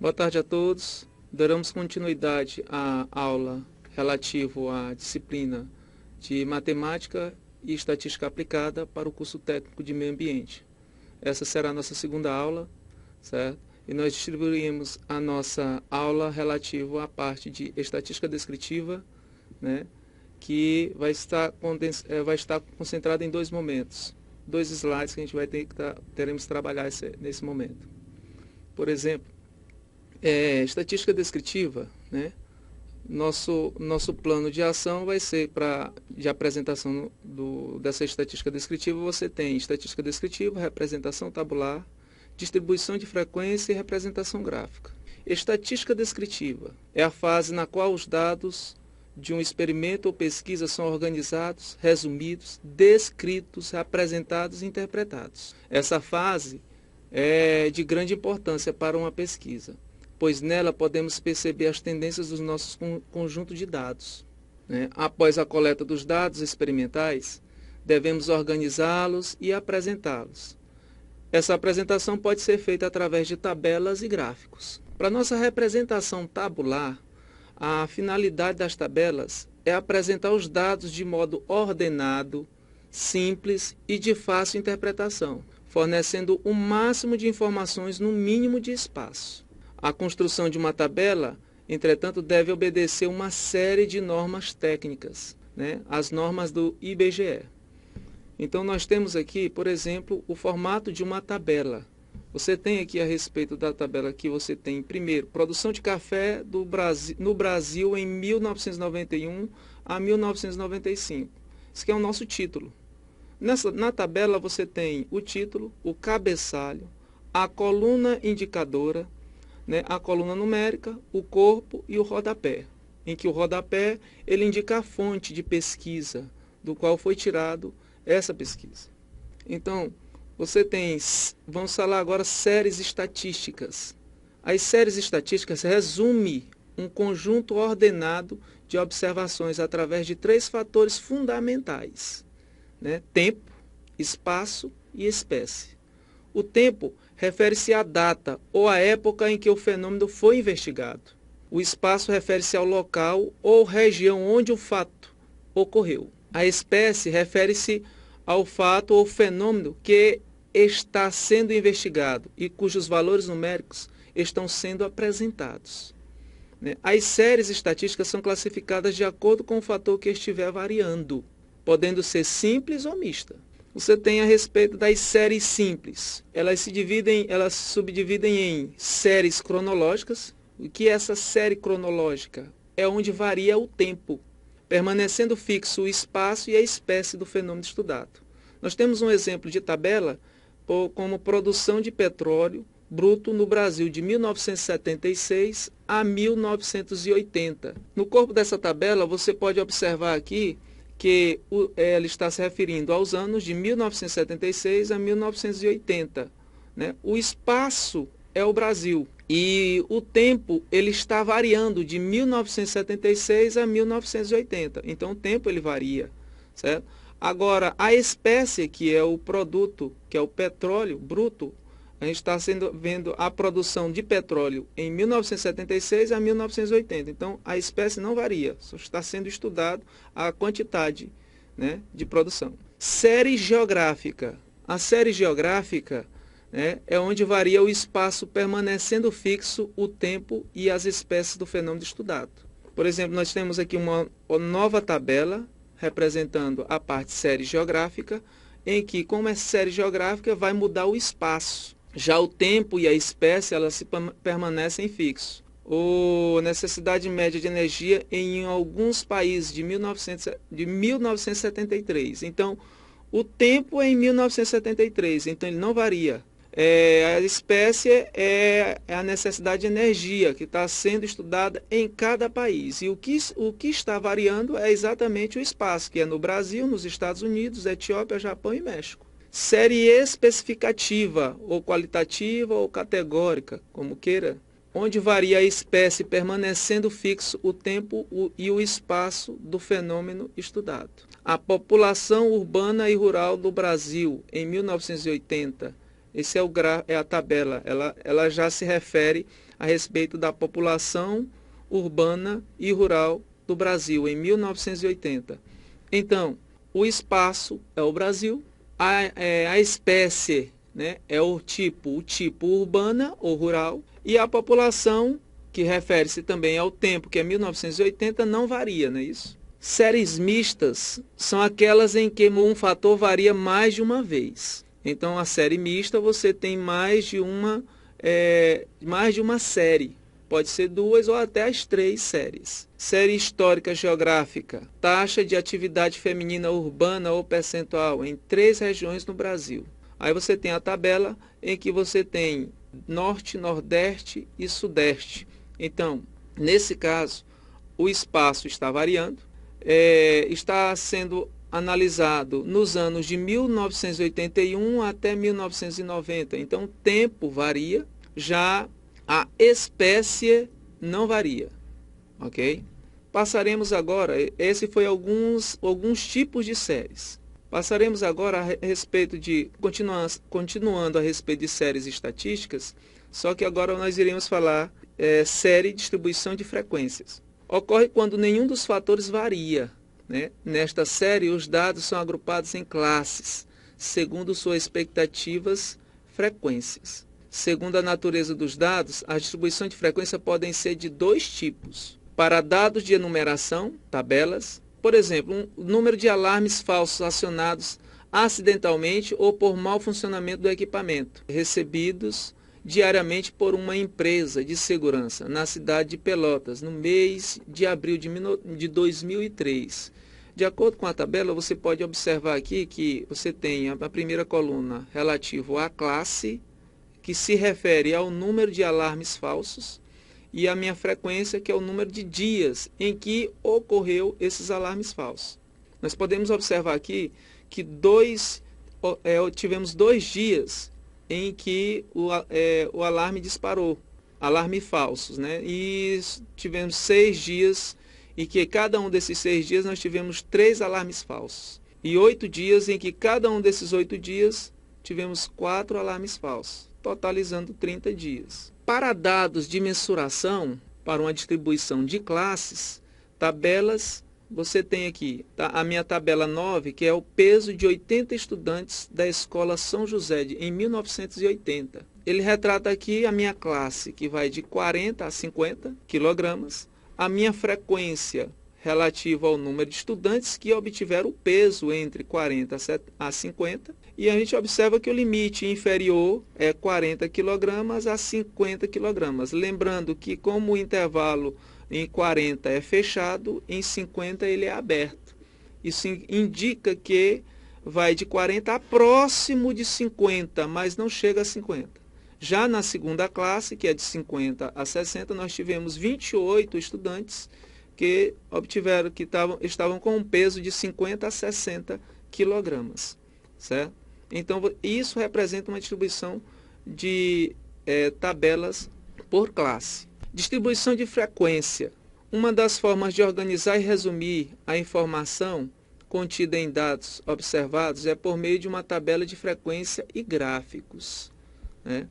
Boa tarde a todos. Daremos continuidade à aula relativo à disciplina de Matemática e Estatística Aplicada para o curso técnico de Meio Ambiente. Essa será a nossa segunda aula, certo? E nós distribuiremos a nossa aula relativo à parte de Estatística Descritiva, né? Que vai estar concentrada em dois momentos. Dois slides que a gente teremos que trabalhar nesse momento. Por exemplo, estatística descritiva, né? Nosso plano de ação vai ser de apresentação dessa estatística descritiva. Você tem estatística descritiva, representação tabular, distribuição de frequência e representação gráfica. Estatística descritiva é a fase na qual os dados de um experimento ou pesquisa são organizados, resumidos, descritos, apresentados e interpretados. Essa fase é de grande importância para uma pesquisa, pois nela podemos perceber as tendências dos nossos conjuntos de dados, né? Após a coleta dos dados experimentais, devemos organizá-los e apresentá-los. Essa apresentação pode ser feita através de tabelas e gráficos. Para nossa representação tabular, a finalidade das tabelas é apresentar os dados de modo ordenado, simples e de fácil interpretação, fornecendo o máximo de informações no mínimo de espaço. A construção de uma tabela, entretanto, deve obedecer uma série de normas técnicas, né? As normas do IBGE. Então, nós temos aqui, por exemplo, o formato de uma tabela. Você tem aqui a respeito da tabela que você tem, primeiro, produção de café no Brasil em 1991 a 1995. Isso aqui é o nosso título. Na tabela você tem o título, o cabeçalho, a coluna indicadora, né, a coluna numérica, o corpo e o rodapé, em que o rodapé ele indica a fonte de pesquisa do qual foi tirado essa pesquisa. Então, você tem, vamos falar agora, séries estatísticas. As séries estatísticas resumem um conjunto ordenado de observações através de três fatores fundamentais, né? Tempo, espaço e espécie. O tempo refere-se à data ou à época em que o fenômeno foi investigado. O espaço refere-se ao local ou região onde o fato ocorreu. A espécie refere-se ao fato ou fenômeno que está sendo investigado e cujos valores numéricos estão sendo apresentados. As séries estatísticas são classificadas de acordo com o fator que estiver variando, podendo ser simples ou mista. Você tem a respeito das séries simples. Elas se subdividem em séries cronológicas. O que é essa série cronológica? É onde varia o tempo, permanecendo fixo o espaço e a espécie do fenômeno estudado. Nós temos um exemplo de tabela como produção de petróleo bruto no Brasil de 1976 a 1980. No corpo dessa tabela, você pode observar aqui que ela está se referindo aos anos de 1976 a 1980. Né? O espaço é o Brasil e o tempo ele está variando de 1976 a 1980. Então, o tempo ele varia, certo? Agora, a espécie, que é o produto, que é o petróleo bruto, a gente está vendo a produção de petróleo em 1976 a 1980. Então, a espécie não varia, só está sendo estudado a quantidade, né, de produção. Série geográfica. A série geográfica, né, é onde varia o espaço permanecendo fixo, o tempo e as espécies do fenômeno estudado. Por exemplo, nós temos aqui uma nova tabela representando a parte série geográfica, em que, como é série geográfica, vai mudar o espaço. Já o tempo e a espécie, elas permanecem fixos. A necessidade média de energia em alguns países de 1973. Então, o tempo é em 1973, então ele não varia. A espécie é a necessidade de energia que está sendo estudada em cada país. E o que está variando é exatamente o espaço, que é no Brasil, nos Estados Unidos, Etiópia, Japão e México. Série especificativa, ou qualitativa, ou categórica, como queira, onde varia a espécie permanecendo fixo o tempo e o espaço do fenômeno estudado. A população urbana e rural do Brasil em 1980 Esse é a tabela. Ela já se refere a respeito da população urbana e rural do Brasil em 1980. Então, o espaço é o Brasil, a espécie, né, é o tipo urbana ou rural, e a população, que refere-se também ao tempo, que é 1980, não varia, não é isso? Séries mistas são aquelas em que um fator varia mais de uma vez. Então, a série mista, você tem mais de uma série. Pode ser 2 ou até as 3 séries. Série histórica geográfica. Taxa de atividade feminina urbana ou percentual em 3 regiões no Brasil. Aí você tem a tabela em que você tem Norte, Nordeste e Sudeste. Então, nesse caso, o espaço está variando. Está sendo analisado nos anos de 1981 até 1990. Então, o tempo varia, já a espécie não varia, ok? Passaremos agora, esse foi alguns tipos de séries. Passaremos agora a respeito de, continuando a respeito de séries estatísticas, só que agora nós iremos falar série distribuição de frequências. Ocorre quando nenhum dos fatores varia, né? Nesta série, os dados são agrupados em classes, segundo suas expectativas frequências. Segundo a natureza dos dados, a distribuição de frequência podem ser de 2 tipos. Para dados de enumeração, tabelas, por exemplo, o número de alarmes falsos acionados acidentalmente ou por mau funcionamento do equipamento, recebidos diariamente por uma empresa de segurança na cidade de Pelotas, no mês de abril de 2003. De acordo com a tabela, você pode observar aqui que você tem a primeira coluna relativo à classe, que se refere ao número de alarmes falsos, e a minha frequência, que é o número de dias em que ocorreu esses alarmes falsos. Nós podemos observar aqui que tivemos 2 dias em que o alarme disparou, alarme falsos, né? E tivemos 6 dias em que cada um desses 6 dias nós tivemos 3 alarmes falsos. E 8 dias em que cada um desses 8 dias tivemos 4 alarmes falsos, totalizando 30 dias. Para dados de mensuração, para uma distribuição de classes, tabelas, você tem aqui a minha tabela 9, que é o peso de 80 estudantes da Escola São José em 1980. Ele retrata aqui a minha classe, que vai de 40 a 50 quilogramas, a minha frequência relativa ao número de estudantes que obtiveram o peso entre 40 a 50, e a gente observa que o limite inferior é 40 kg a 50 kg. Lembrando que como o intervalo em 40 é fechado, em 50 ele é aberto. Isso indica que vai de 40 a próximo de 50, mas não chega a 50. Já na segunda classe, que é de 50 a 60, nós tivemos 28 estudantes que estavam com um peso de 50 a 60 quilogramas, certo? Então, isso representa uma distribuição de tabelas por classe. Distribuição de frequência. Uma das formas de organizar e resumir a informação contida em dados observados é por meio de uma tabela de frequência e gráficos, né?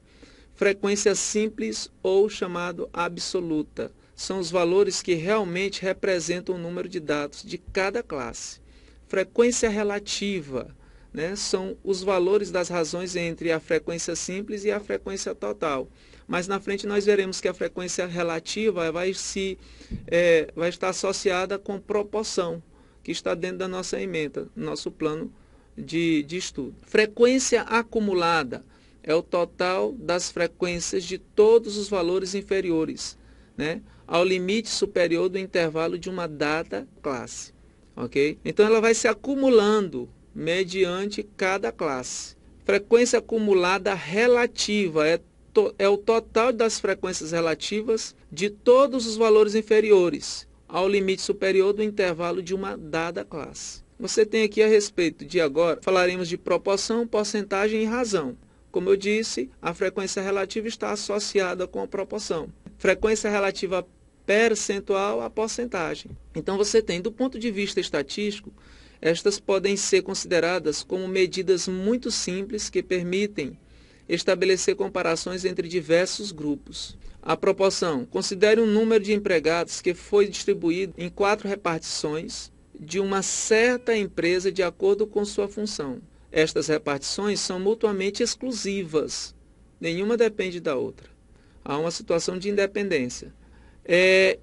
Frequência simples ou chamado absoluta são os valores que realmente representam o número de dados de cada classe. Frequência relativa, né, são os valores das razões entre a frequência simples e a frequência total. Mas na frente nós veremos que a frequência relativa vai estar associada com proporção, que está dentro da nossa ementa, nosso plano de estudo. Frequência acumulada é o total das frequências de todos os valores inferiores, né, ao limite superior do intervalo de uma dada classe. Ok? Então ela vai se acumulando mediante cada classe. Frequência acumulada relativa é o total das frequências relativas de todos os valores inferiores ao limite superior do intervalo de uma dada classe. Você tem aqui a respeito de agora, falaremos de proporção, porcentagem e razão. Como eu disse, a frequência relativa está associada com a proporção. Frequência relativa percentual a porcentagem. Então você tem, do ponto de vista estatístico, estas podem ser consideradas como medidas muito simples que permitem estabelecer comparações entre diversos grupos. A proporção. Considere um número de empregados que foi distribuído em 4 repartições de uma certa empresa de acordo com sua função. Estas repartições são mutuamente exclusivas. Nenhuma depende da outra. Há uma situação de independência.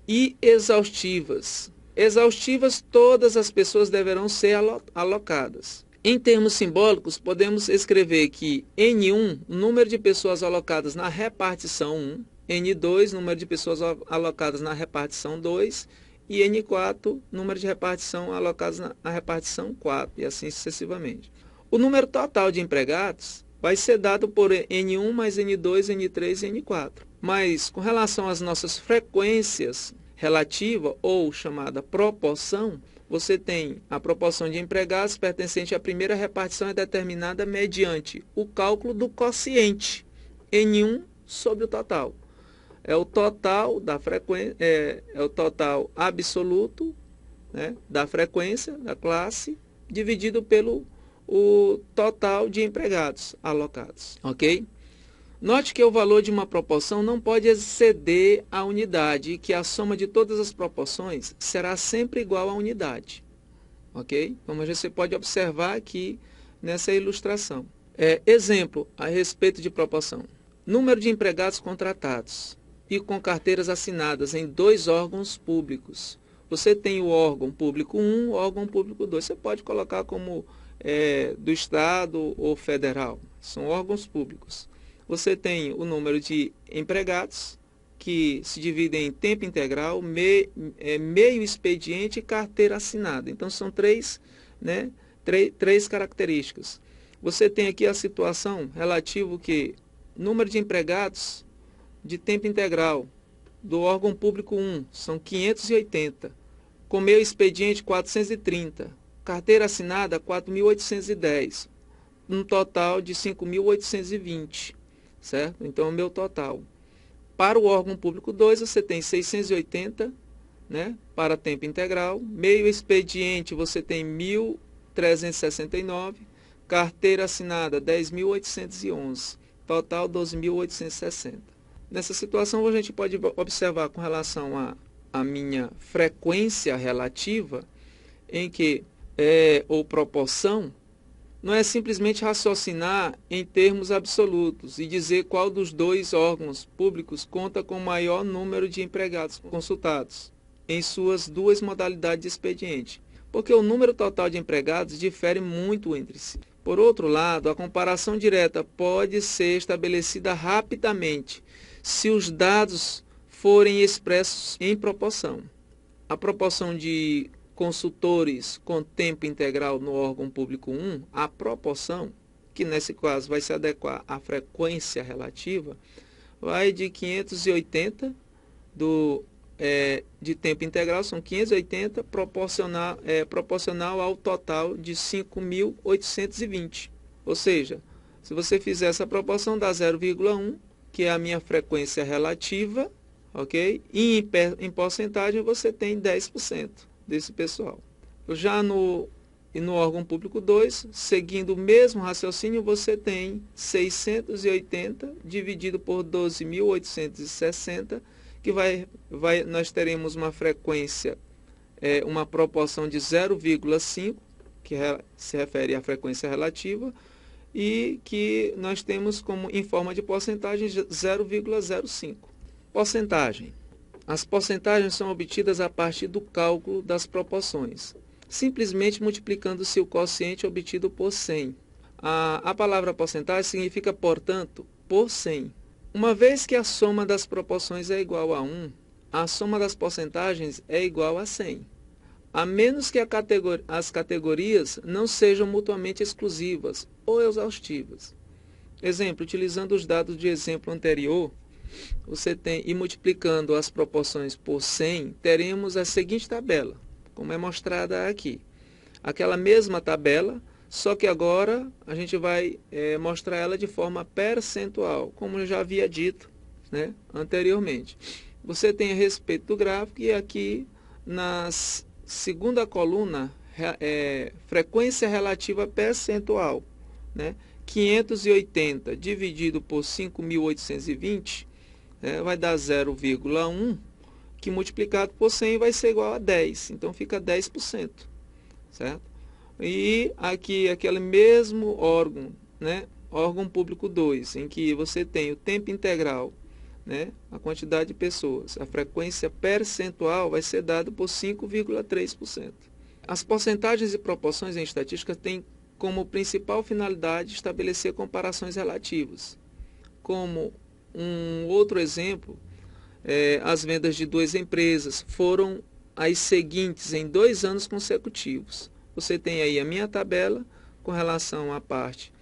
E exaustivas. Exaustivas, todas as pessoas deverão ser alocadas. Em termos simbólicos, podemos escrever que N1, número de pessoas alocadas na repartição 1, N2, número de pessoas alocadas na repartição 2, e N4, número de repartição alocadas na repartição 4, e assim sucessivamente. O número total de empregados vai ser dado por N1 mais N2, N3 e N4. Mas, com relação às nossas frequências relativa ou chamada proporção, você tem a proporção de empregados pertencente à primeira repartição é determinada mediante o cálculo do quociente N1 sobre o total. É o total da frequência, é o total absoluto, né, da frequência da classe dividido pelo o total de empregados alocados, ok? Note que o valor de uma proporção não pode exceder a unidade e que a soma de todas as proporções será sempre igual à unidade, ok? Como você pode observar aqui nessa ilustração. Exemplo a respeito de proporção. Número de empregados contratados e com carteiras assinadas em 2 órgãos públicos. Você tem o órgão público 1, o órgão público 2. Você pode colocar como do Estado ou federal. São órgãos públicos. Você tem o número de empregados, que se dividem em tempo integral, meio expediente e carteira assinada. Então, são três características. Você tem aqui a situação relativa que número de empregados de tempo integral do órgão público 1 são 580, com meio expediente 430, carteira assinada 4.810, um total de 5.820, certo? Então, é o meu total. Para o órgão público 2, você tem 680, né, para tempo integral, meio expediente você tem 1.369, carteira assinada 10.811, total 12.860. Nessa situação, a gente pode observar com relação à minha frequência relativa, em que ou proporção, não é simplesmente raciocinar em termos absolutos e dizer qual dos 2 órgãos públicos conta com o maior número de empregados consultados em suas 2 modalidades de expediente, porque o número total de empregados difere muito entre si. Por outro lado, a comparação direta pode ser estabelecida rapidamente se os dados forem expressos em proporção. A proporção de consultores com tempo integral no órgão público 1, a proporção, que nesse caso vai se adequar à frequência relativa, vai de 580 de tempo integral, são 580 proporcional ao total de 5.820. Ou seja, se você fizer essa proporção, dá 0,1, que é a minha frequência relativa, ok? E em porcentagem você tem 10% desse pessoal. Já no órgão público 2, seguindo o mesmo raciocínio, você tem 680 dividido por 12.860, que nós teremos uma frequência, uma proporção de 0,5, que se refere à frequência relativa, e que nós temos como em forma de porcentagem 0,05. Porcentagem. As porcentagens são obtidas a partir do cálculo das proporções, simplesmente multiplicando-se o quociente obtido por 100. A palavra porcentagem significa, portanto, por 100. Uma vez que a soma das proporções é igual a 1, a soma das porcentagens é igual a 100. A menos que as categorias não sejam mutuamente exclusivas ou exaustivas. Exemplo, utilizando os dados de exemplo anterior, e multiplicando as proporções por 100, teremos a seguinte tabela, como é mostrada aqui. Aquela mesma tabela, só que agora a gente vai mostrar ela de forma percentual, como eu já havia dito, né, anteriormente. Você tem a respeito do gráfico e aqui na segunda coluna, frequência relativa percentual, né, 580 dividido por 5.820, vai dar 0,1, que multiplicado por 100 vai ser igual a 10. Então fica 10%, certo? E aqui, aquele mesmo órgão, órgão público 2, em que você tem o tempo integral, a quantidade de pessoas, a frequência percentual vai ser dada por 5,3%. As porcentagens e proporções em estatística têm como principal finalidade estabelecer comparações relativas. Como um outro exemplo, as vendas de 2 empresas foram as seguintes em 2 anos consecutivos. Você tem aí a minha tabela com relação à parte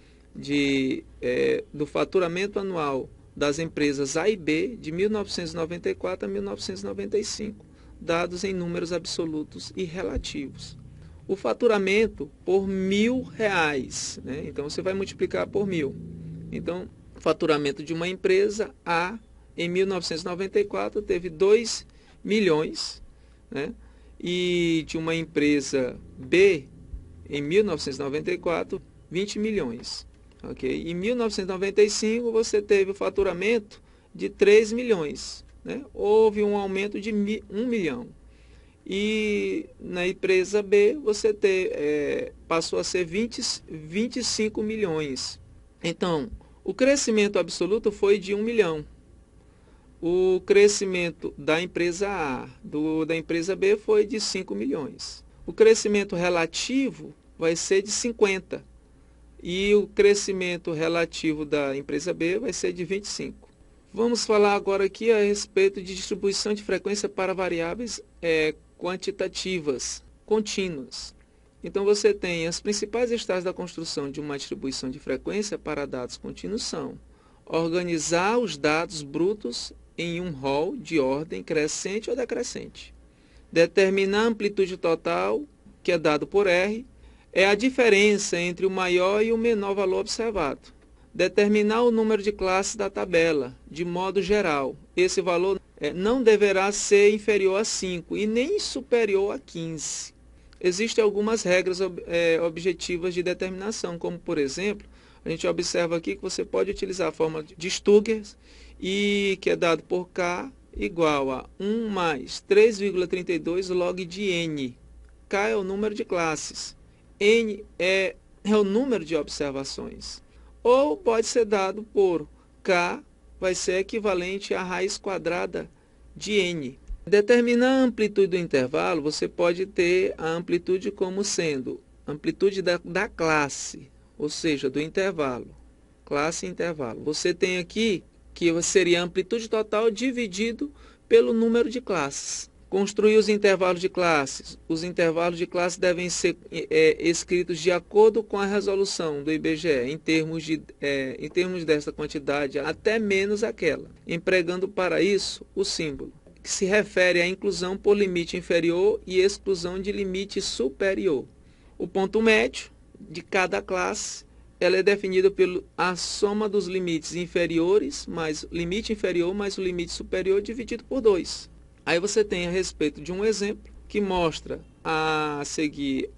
do faturamento anual das empresas A e B de 1994 a 1995, dados em números absolutos e relativos. O faturamento por R$1.000, então você vai multiplicar por 1.000. Então, o faturamento de uma empresa A em 1994 teve 2 milhões, e de uma empresa B em 1994, 20 milhões. Okay? Em 1995 você teve o faturamento de 3 milhões. Houve um aumento de 1 milhão. E na empresa B você passou a ser 25 milhões. Então, o crescimento absoluto foi de 1 milhão. O crescimento da empresa A, da empresa B, foi de 5 milhões. O crescimento relativo vai ser de 50. E o crescimento relativo da empresa B vai ser de 25. Vamos falar agora aqui a respeito de distribuição de frequência para variáveis quantitativas contínuas. Então você tem as principais estágios da construção de uma distribuição de frequência para dados contínuos são organizar os dados brutos em um rol de ordem crescente ou decrescente. Determinar a amplitude total, que é dado por R, é a diferença entre o maior e o menor valor observado. Determinar o número de classes da tabela, de modo geral. Esse valor não deverá ser inferior a 5 e nem superior a 15. Existem algumas regras objetivas de determinação, como, por exemplo, a gente observa aqui que você pode utilizar a forma de Stugger, e que é dado por K igual a 1 mais 3,32 log de N. K é o número de classes. N é o número de observações. Ou pode ser dado por K, vai ser equivalente à raiz quadrada de N. Determinar a amplitude do intervalo, você pode ter a amplitude como sendo amplitude da classe, ou seja, do intervalo. Classe e intervalo. Você tem aqui que seria a amplitude total dividido pelo número de classes. Construir os intervalos de classes. Os intervalos de classe devem ser escritos de acordo com a resolução do IBGE, em termos desta quantidade, até menos aquela, empregando para isso o símbolo, que se refere à inclusão por limite inferior e exclusão de limite superior. O ponto médio de cada classe ela é definida pela soma dos limites inferiores, mais o limite inferior mais o limite superior dividido por 2. Aí você tem a respeito de um exemplo que mostra a seguir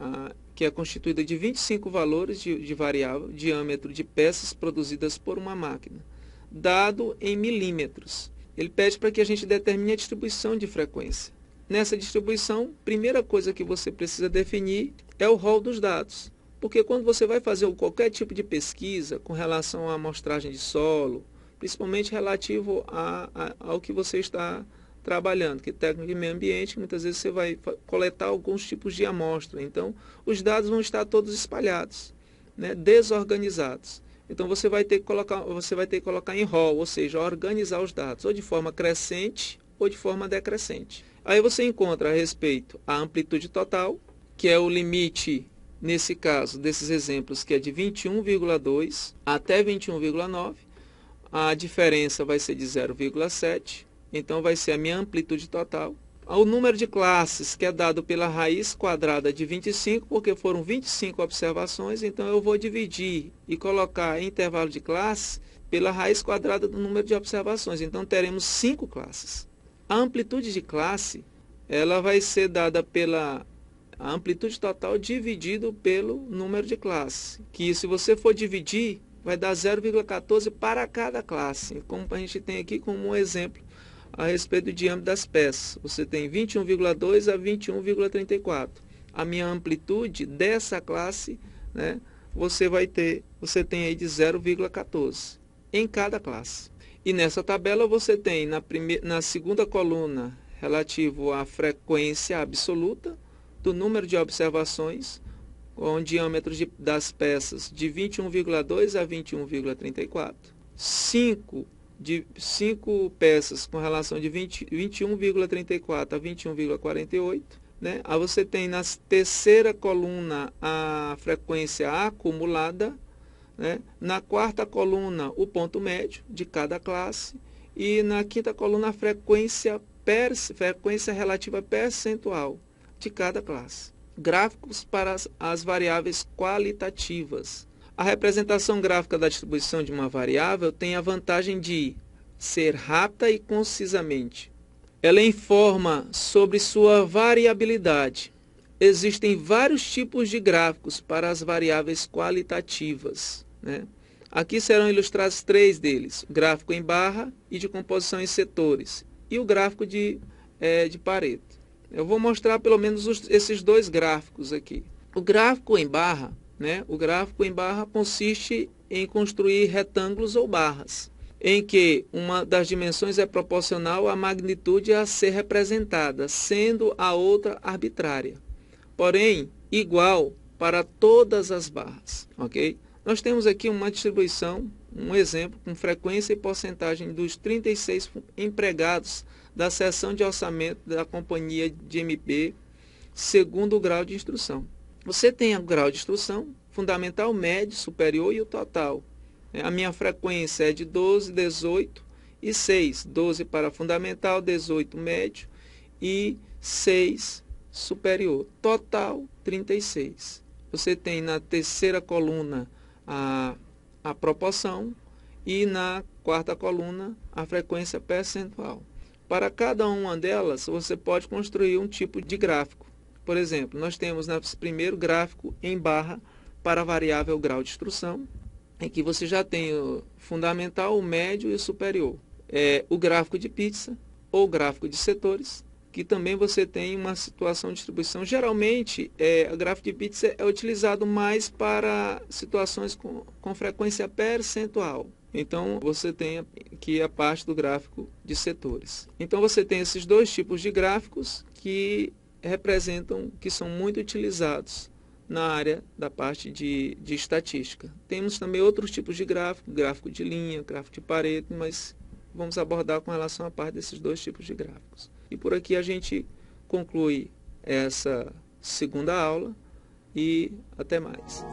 que é constituída de 25 valores de variável diâmetro de peças produzidas por uma máquina, dado em milímetros. Ele pede para que a gente determine a distribuição de frequência. Nessa distribuição, primeira coisa que você precisa definir é o rol dos dados. Porque quando você vai fazer qualquer tipo de pesquisa com relação à amostragem de solo, principalmente relativo ao que você está trabalhando, que é técnico de meio ambiente, muitas vezes você vai coletar alguns tipos de amostra. Então, os dados vão estar todos espalhados, desorganizados. Então, você vai ter que colocar em rol, ou seja, organizar os dados, ou de forma crescente ou de forma decrescente. Aí você encontra a respeito a amplitude total, que é o limite, nesse caso, desses exemplos, que é de 21,2 até 21,9. A diferença vai ser de 0,7. Então, vai ser a minha amplitude total. O número de classes, que é dado pela raiz quadrada de 25, porque foram 25 observações, então eu vou dividir e colocar em intervalo de classe pela raiz quadrada do número de observações. Então, teremos 5 classes. A amplitude de classe, ela vai ser dada pela amplitude total dividido pelo número de classe, que se você for dividir vai dar 0,14 para cada classe. Como a gente tem aqui como um exemplo a respeito do diâmetro das peças. Você tem 21,2 a 21,34. A minha amplitude dessa classe, né, você tem aí de 0,14 em cada classe. E nessa tabela você tem na segunda coluna relativo à frequência absoluta do número de observações com diâmetro das peças de 21,2 a 21,34. 5 peças com relação de 21,34 a 21,48. Né? Aí você tem na terceira coluna a frequência acumulada, né? Na quarta coluna o ponto médio de cada classe e na quinta coluna a frequência relativa percentual de cada classe. Gráficos para as variáveis qualitativas. A representação gráfica da distribuição de uma variável tem a vantagem de ser rápida e concisamente. Ela informa sobre sua variabilidade. Existem vários tipos de gráficos para as variáveis qualitativas, né? Aqui serão ilustrados 3 deles: o gráfico em barra e de composição em setores, e o gráfico de Pareto. Eu vou mostrar pelo menos esses 2 gráficos aqui. O gráfico em barra, né? O gráfico em barra consiste em construir retângulos ou barras, em que uma das dimensões é proporcional à magnitude a ser representada, sendo a outra arbitrária, porém igual para todas as barras. Ok? Nós temos aqui uma distribuição, um exemplo, com frequência e porcentagem dos 36 empregados da seção de orçamento da companhia de MP, segundo o grau de instrução. Você tem o grau de instrução, fundamental, médio, superior e o total. A minha frequência é de 12, 18 e 6. 12 para fundamental, 18 médio e 6 superior. Total, 36. Você tem na terceira coluna a proporção e na quarta coluna a frequência percentual. Para cada uma delas, você pode construir um tipo de gráfico. Por exemplo, nós temos no primeiro gráfico em barra para a variável grau de instrução, em que você já tem o fundamental, o médio e o superior. O gráfico de pizza ou gráfico de setores, que também você tem uma situação de distribuição. Geralmente, o gráfico de pizza é utilizado mais para situações com frequência percentual. Então, você tem aqui a parte do gráfico de setores. Então, você tem esses 2 tipos de gráficos que representam, que são muito utilizados na área da parte de estatística. Temos também outros tipos de gráfico, gráfico de linha, gráfico de Pareto, mas vamos abordar com relação à parte desses 2 tipos de gráficos. E por aqui a gente conclui essa segunda aula e até mais.